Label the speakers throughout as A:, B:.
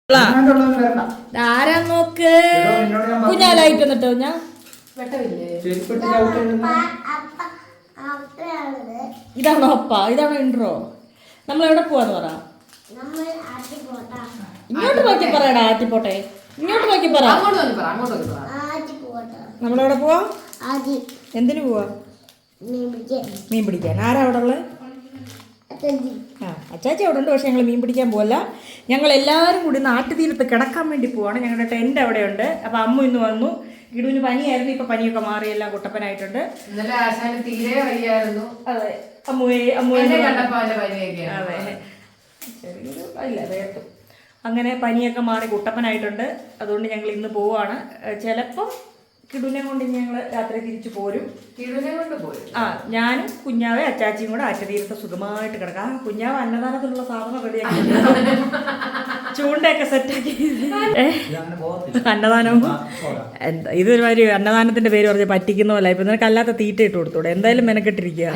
A: ആരാ നോക്ക് കുഞ്ഞാലായിട്ട് വന്നിട്ടോ ഞാൻ ഇതാണോ അപ്പ ഇതാണോ ഇൻട്രോ നമ്മൾ എവിടെ പോവാന്ന് പറ ഇങ്ങോട്ട് നോക്കി പറയടാ ആറ്റിപ്പോട്ടെ ഇങ്ങോട്ട് നോക്കി പറ നമ്മളെവിടെ പോവാ എന്തിനു പോവാ മീൻ പിടിക്കാൻ ആരാ അവിടെ ഉള്ളത് അച്ചാച്ചി അവിടെ ഉണ്ട് പക്ഷെ ഞങ്ങൾ മീൻ പിടിക്കാൻ പോകല്ല ഞങ്ങൾ എല്ലാവരും കൂടി നാട്ടുതീരത്ത് കിടക്കാൻ വേണ്ടി പോവാണ് ഞങ്ങളുടെ ടെന്റ് അവിടെ ഉണ്ട് അപ്പോൾ അമ്മ ഇന്ന് വന്നു ഗിഡുവിന് പനിയായിരുന്നു ഇപ്പൊ പനിയൊക്കെ മാറി എല്ലാം കുട്ടപ്പനായിട്ടുണ്ട് അതെ അങ്ങനെ പനിയൊക്കെ മാറി കുട്ടപ്പനായിട്ടുണ്ട് അതുകൊണ്ട് ഞങ്ങൾ ഇന്ന് പോവാണ് ചിലപ്പോൾ കിടുവിനെ കൊണ്ട് ഞങ്ങൾ രാത്രി തിരിച്ചു പോരും ഞാനും കുഞ്ഞാവെ അച്ചാച്ചിയും കൂടെ ആറ്റുതീരത്ത് സുഖമായിട്ട് കിടക്കാം കുഞ്ഞാവ് അന്നദാനത്തിലുള്ള സാധനം റെഡിയാക്കി ചൂണ്ടയൊക്കെ സെറ്റാക്കി അന്നദാനവും എന്താ ഇതൊരുമാതിരി അന്നദാനത്തിന്റെ പേര് പറഞ്ഞ് പറ്റിക്കുന്ന പോലെ ഇപ്പൊ നിനക്ക് അല്ലാത്ത തീറ്റ ഇട്ട് കൊടുത്തൂടെ എന്തായാലും മെനക്കെട്ടിരിക്കുക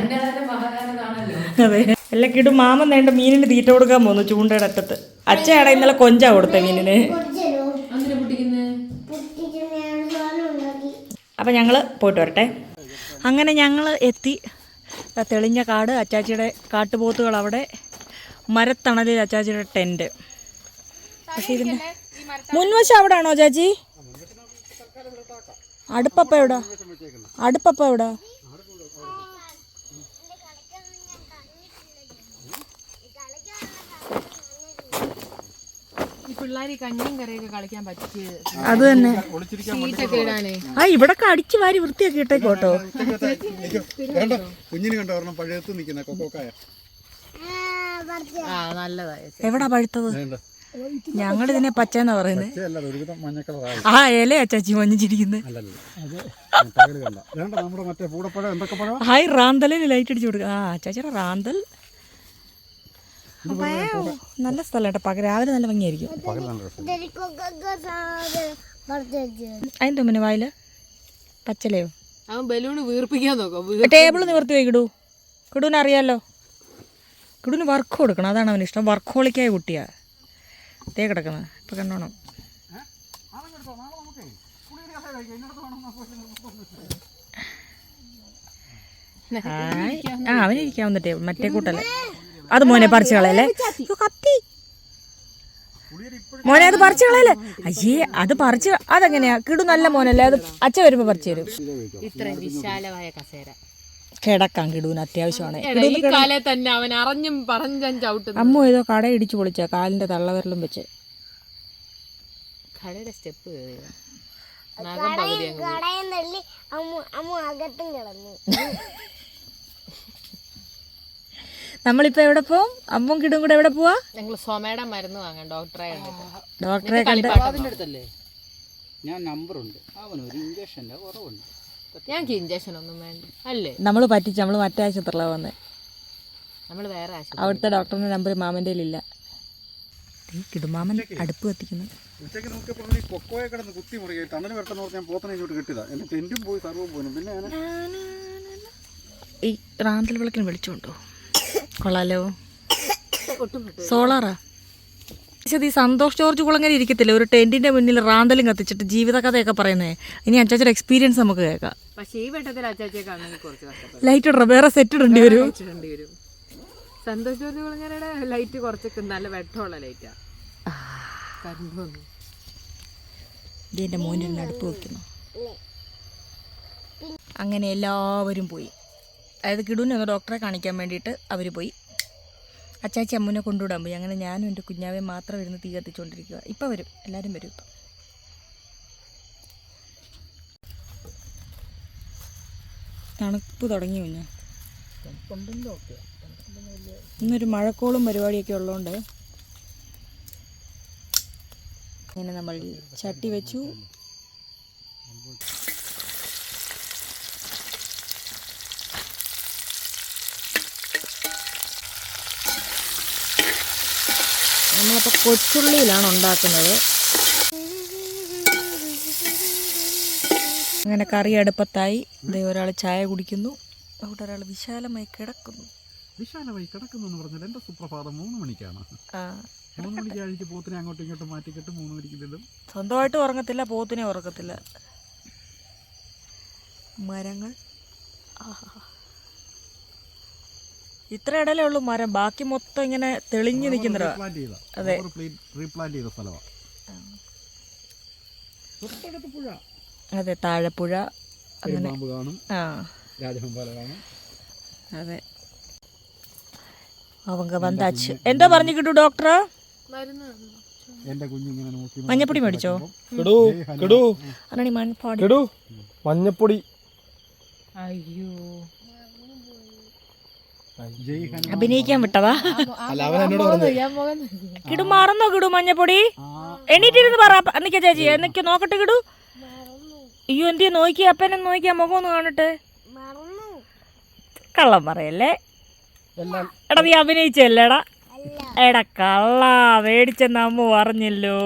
A: അതെ അല്ല കിടും മാമൻ നേണ്ട മീനിന് തീറ്റ കൊടുക്കാൻ പോന്നു ചൂണ്ടയുടെ അറ്റത്ത് അച്ഛയാടെ ഇന്നലെ കൊഞ്ചാ കൊടുത്ത മീനിന് അപ്പം ഞങ്ങൾ പോയിട്ട് വരട്ടെ അങ്ങനെ ഞങ്ങൾ എത്തി തെളിഞ്ഞ കാട് അച്ചാച്ചിയുടെ കാട്ടുപോത്തുകൾ അവിടെ മരത്തണലിൽ അച്ചാച്ചിയുടെ ടെൻറ്റ് പക്ഷേ ഇതിൻ്റെ മുൻവശം അവിടെ ആണോ ചാച്ചി അടുപ്പപ്പ എവിടാ അത് തന്നെ ഇവിടെ അടിച്ചു വാരി വൃത്തിയാക്കി ഇട്ടേക്കോട്ടോ എവിടാ പഴുത്തത് ഞങ്ങളിതിനെ പച്ചെന്നാ പറയുന്നത് ആ ഇല അച്ചാച്ചി മഞ്ഞിച്ചിരിക്കുന്നത് ഹായ് റാന്തലിന് ലൈറ്റ് അടിച്ചു കൊടുക്കുക ആ അച്ചാച്ചിയുടെ റാന്തൽ നല്ല സ്ഥലം കേട്ടോ രാവിലെ നല്ല ഭംഗിയായിരിക്കും അതിന്റെ മുന്നേ വായില് പച്ചലയോ ടേബിൾ നിവർത്തി പോയി കിടുവിന് അറിയാലോ കിടുവിന് വർക്ക് കൊടുക്കണം അതാണ് അവന് ഇഷ്ടം വർക്കോളിക്കായ കുട്ടിയാ തേ കിടക്കുന്നത് ഇപ്പൊ കണ്ടോണം ആ അവനിരിക്കാവുന്ന ടേബിൾ മറ്റേ കൂട്ടല്ലേ അത് മോനെ പറിച്ചു കളയല്ലേ കത്തി മോനെ അത് പറിച്ചു കളയല്ലേ അയ്യേ അത് പറിച്ച് അതെങ്ങനെയാ കിടു നല്ല മോനല്ലേ അത് അച്ഛൻ വരുമ്പോ പറിച്ചു തരും
B: ഇത്രയും വിശാലമായ കസേര
A: കിടക്കാം കിടുവിന് അത്യാവശ്യമാണ്
B: അമ്മ
A: ഏതോ കട ഇടിച്ചു പൊളിച്ച കാലിന്റെ തള്ളവിരലും വെച്ച് നമ്മളിപ്പോ എവിടെ പോവും അമ്മും കിടും കൂടെ എവിടെ പോവാ
B: ഞങ്ങൾ സോമയുടെ മരുന്ന് വാങ്ങാൻ
A: ഡോക്ടറെ കണ്ട്
C: ഞാൻ നമ്പറുണ്ട് അവനൊരു ഇഞ്ചക്ഷൻ്റെ കുറവുണ്ട്
B: ഞങ്ങൾക്ക് ഇഞ്ചക്ഷൻ ഒന്നും വേണ്ട അല്ലേ
A: നമ്മൾ പറ്റിച്ച് നമ്മൾ മറ്റേ ആശുപത്രിയിലാണ് വന്നത്
B: നമ്മൾ വേറെ ആശുപത്രി
A: അവിടുത്തെ ഡോക്ടറിന്റെ നമ്പർ മാമൻ്റെ ഇല്ല കിടുമാമൻ അടുപ്പ് കത്തിക്കുന്നു
C: ഉച്ചയ്ക്ക് നോക്കിയപ്പോൾ ഈ കൊക്കോയെ കിടന്ന് കുത്തി മുറിയായി തണൽ വരട്ടെന്ന് പറഞ്ഞ് ഞാൻ പോത്തനെ ഇങ്ങോട്ട് കിട്ടിയതാ എൻ്റെ ടെൻറ്റും പോയി സർവ്വം പോയി പിന്നെ ഞാൻ
A: ഈ റാന്തൽ വിളക്കിന് വിളിച്ചോണ്ടോ കൊള്ളാലോ സോളാറാ ഈ സന്തോഷ് ജോർജ് കുളങ്ങനെ ഇരിക്കത്തില്ല ഒരു ടെന്റിന്റെ മുന്നിൽ റാന്തലും കത്തിച്ചിട്ട് ജീവിതകഥയൊക്കെ പറയുന്നേ ഇനി അച്ചാച്ചയുടെ എക്സ്പീരിയൻസ് നമുക്ക് കേൾക്കാം
B: പക്ഷേ ഈ വെട്ടത്തിൽ അച്ചാച്ചിയെ കാണണമെങ്കിൽ കുറച്ച് കഷ്ടപ്പെടാം
A: ലൈറ്റ് ഇടണം വേറെ സെറ്റ് ഇടേണ്ടി വരും
B: സന്തോഷ് ജോർജ് കുളങ്ങരയുടെ ലൈറ്റ് കുറച്ചൊക്കെ നല്ല വെട്ടമുള്ള ലൈറ്റാ
A: ഇതിൻ്റെ മോനിൽ അടുപ്പ് വെക്കുന്നു അങ്ങനെ എല്ലാവരും പോയി അതായത് കിടുവിനെ ഒന്ന് ഡോക്ടറെ കാണിക്കാൻ വേണ്ടിയിട്ട് അവർ പോയി അച്ചാച്ചി അമ്മൂനെ കൊണ്ടുവിടാൻ പോയി അങ്ങനെ ഞാനും എൻ്റെ കുഞ്ഞാവെ മാത്രം ഇരുന്ന് തീ കത്തിച്ചുകൊണ്ടിരിക്കുക ഇപ്പം വരും എല്ലാവരും വരും ഇപ്പം തണുപ്പ് തുടങ്ങി കുഞ്ഞ് ഇന്നൊരു മഴക്കോളും പരിപാടിയൊക്കെ ഉള്ളതുകൊണ്ട് അങ്ങനെ നമ്മൾ ചട്ടി വെച്ചു നമ്മളപ്പോൾ കൊച്ചുള്ളിയിലാണ് ഉണ്ടാക്കുന്നത് അങ്ങനെ കറി അടുപ്പത്തായി ഒരാൾ ചായ കുടിക്കുന്നു അവിടെ ഒരാൾ വിശാലമായി കിടക്കുന്നു
C: വിശാലമായി കിടക്കുന്നെന്ന് പറഞ്ഞാൽ എൻ്റെ സുപ്രഭാതം 3 മണിക്കാണ്. 3 മണിക്ക് കഴിച്ച് പോത്തിനെ അങ്ങോട്ടും ഇങ്ങോട്ടും മാറ്റിക്കിട്ട് 3 മണിക്ക് ഇതും.
A: സ്വന്തമായിട്ട് ഉറങ്ങത്തില്ല, പോത്തിനെ ഉറക്കത്തില്ല. മരങ്ങൾ ഇത്ര ഇടലേ ഉള്ളൂ മരം, ബാക്കി മൊത്തം ഇങ്ങനെ തെളിഞ്ഞു നിൽക്കുന്ന. അതെ,
C: റീപ്ലാന്റ് ചെയ്ത സ്ഥലമാണ്. പുഴ,
A: അതെ, താഴെപ്പുഴ അങ്ങനെ
C: കാണും, രാജഹംപാല കാണും.
A: അതെ, அவங்க வந்தாச்சு. എന്താ പറഞ്ഞു കിട്ടു ഡോക്ടർ?
C: എന്റെ കുഞ്ഞിങ്ങനെ നോക്കി
A: മഞ്ഞപ്പൊടി മേടിച്ചോ?
D: മഞ്ഞപ്പൊടി.
B: അയ്യോ,
A: അഭിനയിക്കാൻ വിട്ടതാ. കിടു മറന്നോ? കിടു മഞ്ഞപ്പൊടി എണീറ്റിരുന്ന് പറ. എന്നിക്ക ചേച്ചി, എന്നിക്ക് നോക്കട്ടെ കിടു. അയ്യോ, എന്തിയാ നോക്കിയാ? അപ്പനെ നോക്കിയാ, മുഖം ഒന്ന് കാണട്ടെ. കള്ളം പറയല്ലേ. എടാ നീ അഭിനയിച്ചല്ലേടാ? എടാ കള്ള, മേടിച്ചെന്ന് അമ്മ പറഞ്ഞല്ലോ.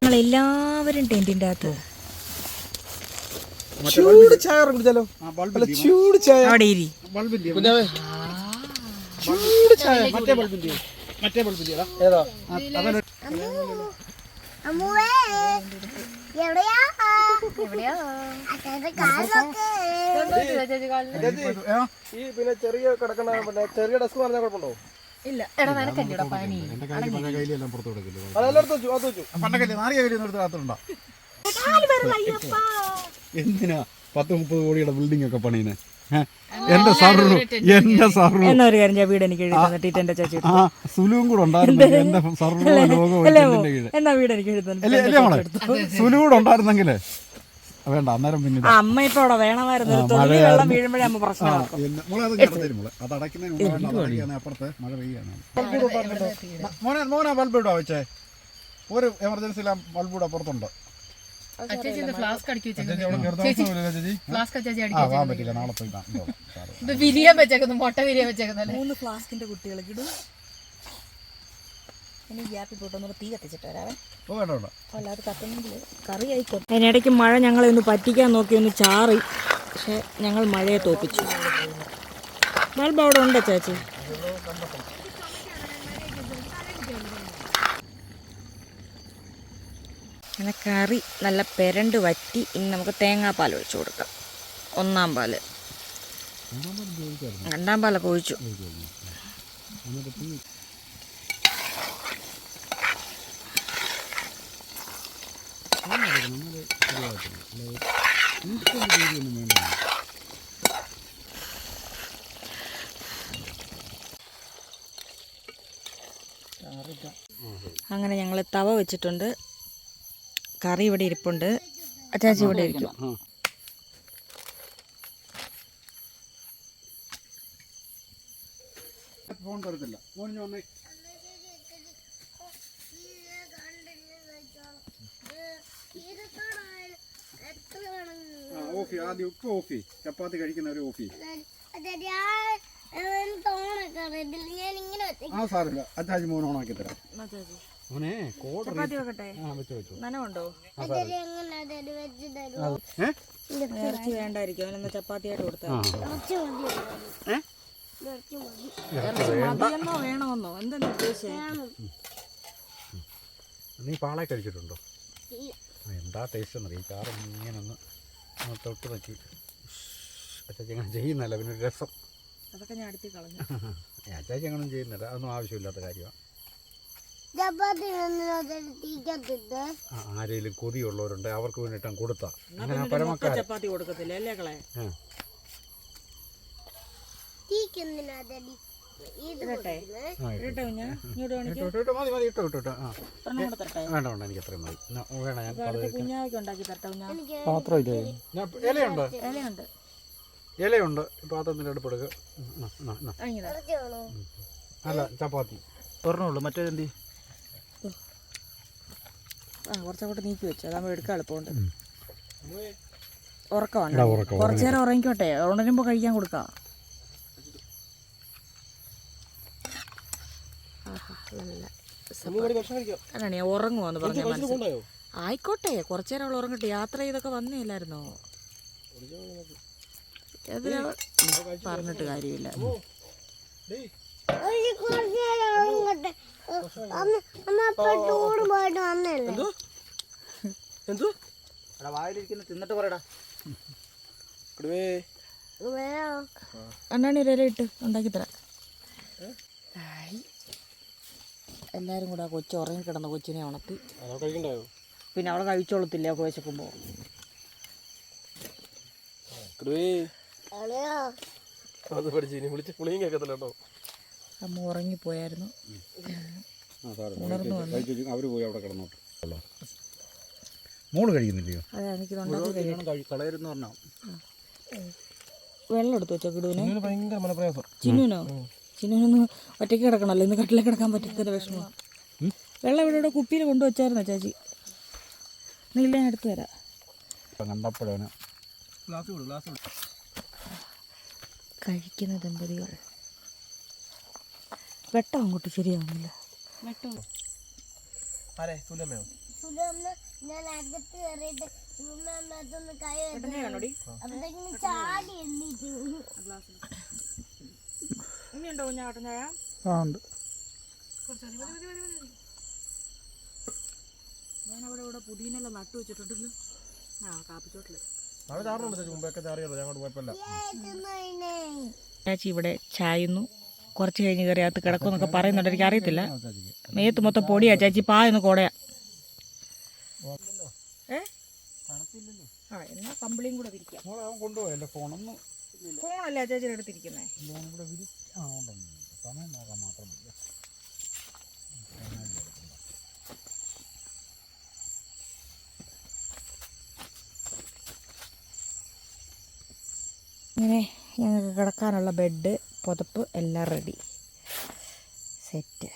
A: ഞങ്ങളെല്ലാവരും ടെന്റിന്റെ അകത്ത്.
D: ചൂട് ചായ കുടിച്ചാലോ? ചൂട് ചായ.
A: അവിടെ ഇരി.
D: ചൂട് ചായ. മറ്റേ ബൾബിന്റെ ഏതാ? ഈ പിന്നെ ചെറിയ കിടക്കണ ചെറിയ ഡെസ്ക് പറഞ്ഞാൽ കുഴപ്പമുണ്ടോ?
B: ഇല്ല. എടാ നിനക്കല്ലേടാ പനി?
C: കയ്യിലെല്ലാം പുറത്തു കൊടുക്കില്ല. എന്തിനാ 10-30 കോടിയുടെ ബിൽഡിംഗ് ഒക്കെ പണിയുന്നത്? എന്റെ സർവ്വ
A: എന്നാ ഒരു കാര്യം, വീട് എനിക്ക് എഴുതി തന്നിട്ട് എന്റെ ചേച്ചി
C: സുലുവും കൂടെ ഉണ്ടായിരുന്നെങ്കിൽ എന്റെ സർവ്വ ലോകം
A: എന്നാ വീട് എനിക്ക് എഴുതി
C: സുലു കൂടെ ഉണ്ടായിരുന്നെങ്കിലേ വേണ്ട. അന്നേരം പിന്നെ
A: അമ്മ ഇപ്പൊ അവിടെ വേണമായിരുന്നു. വെള്ളം വീഴുമ്പോഴേ അമ്മ പ്രശ്നം.
C: അത് അടയ്ക്കുന്നതിന് അപ്പുറത്ത് മഴ പെയ്യാണ്. മോനെ ബൾബ് ഇടാ വെച്ചേ. ഒരു എമർജൻസി ബൾബ് ഇടാ പുറത്തുണ്ട്. പറ്റില്ല, നാളെ പോയി
A: 3 ഫ്ലാസ്കിന്റെ കുട്ടികൾക്ക് ഇടും. തീ കത്തിച്ചിട്ട് വരാവേ. അല്ലാതെ കത്തുന്നെങ്കിൽ കറി ആയിക്കോട്ടെ. അതിനിടയ്ക്ക് മഴ ഞങ്ങളെ ഒന്ന് പറ്റിക്കാൻ നോക്കി, ഒന്ന് ചാറി. പക്ഷെ ഞങ്ങൾ മഴയെ തോപ്പിച്ചു. ബൾബ് അവിടെ ഉണ്ടോ ചേച്ചി? അങ്ങനെ കറി നല്ല പെരണ്ട് വറ്റി. ഇനി നമുക്ക് തേങ്ങാപ്പാൽ ഒഴിച്ചു കൊടുക്കാം. 1-ാം പാല്, 2-ാം പാലൊക്കെ ഒഴിച്ചു. അങ്ങനെ ഞങ്ങൾ തവ വെച്ചിട്ടുണ്ട്. കറി ഇവിടെ ഇരിപ്പുണ്ട്. അച്ചാച്ചി ഇവിടെ ഇരിക്കും.
C: ചപ്പാത്തി കഴിക്കുന്നവര് ഓഫി. ആ സാറില്ല, അച്ചാച്ചി മോൻ ഓണാക്കി തരാം. മോനെ
A: നനവുണ്ടോ? ഇറച്ചി വേണ്ടായിരിക്കും. അവനെന്നാ ചപ്പാത്തിയായിട്ട് കൊടുത്താൽ മതിയെന്നോ വേണമെന്നോ എന്തെന്ന് ഉദ്ദേശിച്ചേ?
C: നീ പാളെ കഴിച്ചിട്ടുണ്ടോ? എന്താ ടേസ്റ്റ് എന്നറിയാം. ഈ ചാറ് ഇങ്ങനെ ഒന്ന് തൊട്ട് നോക്കി അച്ചാച്ചി അങ്ങനെ ചെയ്യുന്നല്ല. പിന്നെ ഒരു രസം.
A: അതൊക്കെ ഞാൻ അടുത്ത് കളഞ്ഞു.
C: അച്ചാച്ചി അങ്ങനെ ചെയ്യുന്നില്ല, അതൊന്നും ആവശ്യമില്ലാത്ത കാര്യമാണ്. ആരെങ്കിലും കൊതിയുള്ളവരുണ്ട്, അവർക്ക് വേണ്ടിയിട്ട് കൊടുത്താ അങ്ങനെ പരമക്കാർ
A: ചപ്പാത്തി കൊടുക്കത്തില്ല അല്ലേ കളെ? വേണ്ട എനിക്ക് അത്രയും മതി. വേണം ഞാൻ കുഞ്ഞാവയ്ക്ക് ഉണ്ടാക്കി തരട്ടെ.
C: പാത്രമില്ലേ? ഇലയുണ്ട്, ഇലയുണ്ട്. പാത്രത്തിൻ്റെ അടുപ്പെടുക്കുക. അല്ല ചപ്പാത്തി ഒരെണ്ണുള്ളൂ, മറ്റേതെന്തി?
A: കുറച്ചങ്ങോട്ട് നീക്കി വെച്ചു, അതാകുമ്പോൾ എടുക്കാൻ എളുപ്പമുണ്ട്. ഉറക്കമാണ്. കുറച്ചു നേരം ഉറങ്ങിക്കോട്ടെ, ഉണരുമ്പോൾ കഴിക്കാൻ കൊടുക്കാം. അതാണ് ഞാൻ ഉറങ്ങുവാന്ന് പറഞ്ഞ മനസ്സിൽ. ആയിക്കോട്ടെ, കുറച്ചു നേരം അവൾ ഉറങ്ങട്ടെ. യാത്ര ചെയ്തൊക്കെ വന്നില്ലായിരുന്നോ? അതിന് പറഞ്ഞിട്ട് കാര്യമില്ല.
D: എന്തോ
E: വായിലിരിക്കുന്ന തിന്നിട്ട് പറയടാ.
A: അണ്ണാണി ഒരു ഇല ഇട്ട് ഉണ്ടാക്കി തരാം. എല്ലാരും കൂടെ ആ കൊച്ചു ഉറങ്ങി കിടന്ന കൊച്ചിനെ ഉണർത്തി.
D: കഴിക്കണ്ടായോ?
A: പിന്നെ അവളെ കഴിച്ചോളത്തില്ല വിശക്കുമ്പോ.
D: അത് പഠിച്ചു ഇനി വിളിച്ച് പുളിയും കേൾക്കത്തില്ല കേട്ടോ.
A: അമ്മ ഉറങ്ങിപ്പോയായിരുന്നു.
C: അവര് പോയി അവിടെ കിടന്നോട്ട്. മോള് കഴിക്കുന്നില്ലയോ?
A: അതെ, എനിക്ക് തൊണ്ടക്ക്
C: കളയരുന്ന് പറഞ്ഞാ.
A: വെള്ളം എടുത്ത് വെച്ചോ കിടുവിന്.
D: ഭയങ്കര മനപ്രയാസം.
A: ചിന്നുനോ? ചിന്നുനൊന്ന് ഒറ്റയ്ക്ക് കിടക്കണല്ലോ, ഇന്ന് കട്ടിലെ കിടക്കാൻ പറ്റാത്ത വിഷമം. വെള്ളം ഇവിടെ കുപ്പിയിൽ കൊണ്ടുവച്ചായിരുന്നോ ചേച്ചി? നീല ഞാൻ എടുത്തു തരാം.
C: കണ്ടപ്പോഴാണ്
A: കഴിക്കുന്ന ദമ്പതികൾ. വെട്ടം അങ്ങോട്ട് ശരിയാവുന്നില്ല.
F: ഞാൻ അകത്ത് കയറിയിട്ട് അതൊന്ന് കൈ അപ്പോഴത്തേക്കും ചാടി എണ്ണീറ്റ്.
A: ഇനിയുണ്ടോ കുഞ്ഞാട്ടൻ ചായ? ഞാനവിടെ ഇവിടെ പുതിയനെല്ലാം നട്ടു വെച്ചിട്ടുണ്ടല്ലോ. കാപ്പിച്ചോട്ടില് ചേച്ചി ഇവിടെ ചായുന്നു. കുറച്ച് കഴിഞ്ഞ് കയറി അകത്ത് കിടക്കുമെന്നൊക്കെ പറയുന്നുണ്ട്. എനിക്ക് അറിയത്തില്ല. മേത്ത് മൊത്തം പൊടിയാ ചേച്ചി. പായൊന്ന് കോടയാ. എന്നാ കമ്പിളിയും കൂടെ വിരിക്കാം.
C: കൊണ്ടുപോയല്ലേ ഫോണൊന്നും?
A: ഫോണല്ലേ ചേച്ചിയുടെ അടുത്തിരിക്കുന്നേ?
C: സമയം നോക്കാൻ മാത്രമല്ല.
A: ഇങ്ങനെ ഞങ്ങൾക്ക് കിടക്കാനുള്ള ബെഡ്, പുതപ്പ് എല്ലാം റെഡി, സെറ്റ്.